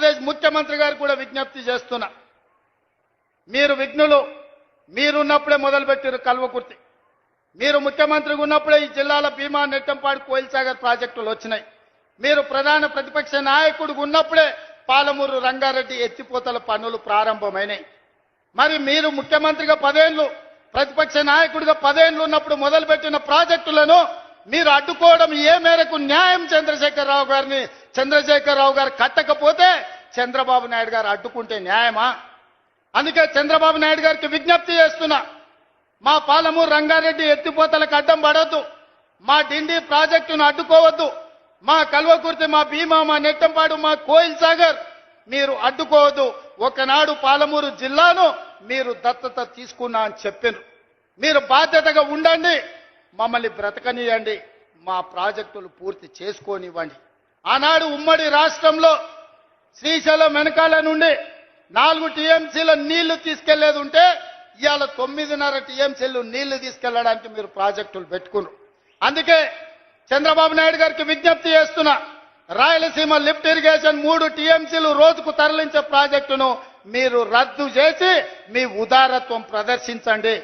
ఆంధ్రప్రదేశ్ ముఖ్యమంత్రి గారు కూడా విజ్ఞప్తి చేస్తున్నా, మీరు విఘ్నులు, మీరున్నప్పుడే మొదలుపెట్టారు కల్వకుర్తి. మీరు ముఖ్యమంత్రిగా ఉన్నప్పుడే ఈ జిల్లాల భీమా, నెట్టంపాడు, కోయిల్సాగర్ ప్రాజెక్టులు వచ్చినాయి. మీరు ప్రధాన ప్రతిపక్ష నాయకుడిగా ఉన్నప్పుడే పాలమూరు రంగారెడ్డి ఎత్తిపోతల పనులు ప్రారంభమైనాయి. మరి మీరు ముఖ్యమంత్రిగా 10 ఏళ్లు, ప్రతిపక్ష నాయకుడిగా 10 ఏళ్లు ఉన్నప్పుడు మొదలుపెట్టిన ప్రాజెక్టులను మీరు అడ్డుకోవడం ఏ మేరకు న్యాయం? చంద్రశేఖరరావు గారు కట్టకపోతే చంద్రబాబు నాయుడు గారు అడ్డుకుంటే న్యాయమా? అందుకే చంద్రబాబు నాయుడు గారికి విజ్ఞప్తి చేస్తున్నా, మా పాలమూరు రంగారెడ్డి ఎత్తిపోతలకు అడ్డం పడొద్దు, మా డిండి ప్రాజెక్టును అడ్డుకోవద్దు, మా కల్వకుర్తి, మా భీమా, మా నెట్టంపాడు, మా కోయిల్ సాగర్ మీరు అడ్డుకోవద్దు. ఒకనాడు పాలమూరు జిల్లాను మీరు దత్తత తీసుకున్నా అని చెప్పారు. మీరు బాధ్యతగా ఉండండి, మమ్మల్ని బ్రతకనియండి, మా ప్రాజెక్టులు పూర్తి చేసుకోనివ్వండి. ఆనాడు ఉమ్మడి రాష్ట్రంలో శ్రీశైలం వెనకాల నుండి 4 టీఎంసీల నీళ్లు తీసుకెళ్లేది ఉంటే ఇవాళ 9.5 టీఎంసీలు నీళ్లు తీసుకెళ్లడానికి మీరు ప్రాజెక్టులు పెట్టుకున్నారు. అందుకే చంద్రబాబు నాయుడు గారికి విజ్ఞప్తి చేస్తున్నా, రాయలసీమ లిఫ్ట్ ఇరిగేషన్ 3 టీఎంసీలు రోజుకు తరలించే ప్రాజెక్టును మీరు రద్దు చేసి మీ ఉదారత్వం ప్రదర్శించండి.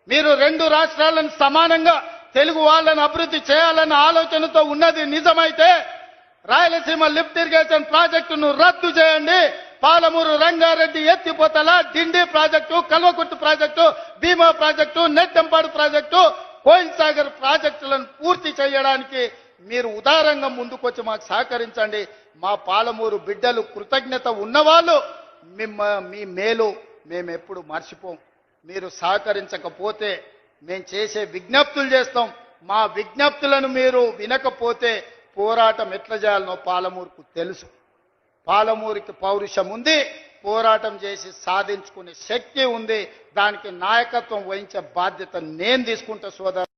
మీరు 2 రాష్ట్రాలను సమానంగా తెలుగు వాళ్ళను అభివృద్ధి చేయాలన్న ఆలోచనతో ఉన్నది నిజమైతే రాయలసీమ లిఫ్ట్ ఇరిగేషన్ ప్రాజెక్టును రద్దు చేయండి. పాలమూరు రంగారెడ్డి ఎత్తిపోతల, డిండి ప్రాజెక్టు, కల్వకుర్తి ప్రాజెక్టు, భీమా ప్రాజెక్టు, నెట్టంపాడు ప్రాజెక్టు, కోయిల్ సాగర్ ప్రాజెక్టులను పూర్తి చేయడానికి మీరు ఉదారంగా ముందుకొచ్చి మాకు సహకరించండి. మా పాలమూరు బిడ్డలు కృతజ్ఞత ఉన్నవాళ్ళు, మీ మేలు మేము ఎప్పుడు మర్చిపోం. మీరు సహకరించకపోతే మేము చేసే విజ్ఞప్తులు చేస్తాం. మా విజ్ఞప్తులను మీరు వినకపోతే పోరాటం ఎట్లా చేయాలనో పాలమూరుకు తెలుసు. పాలమూరుకి పౌరుషం ఉంది, పోరాటం చేసి సాధించుకునే శక్తి ఉంది. దానికి నాయకత్వం వహించే బాధ్యత నేను తీసుకుంటా సోదరు.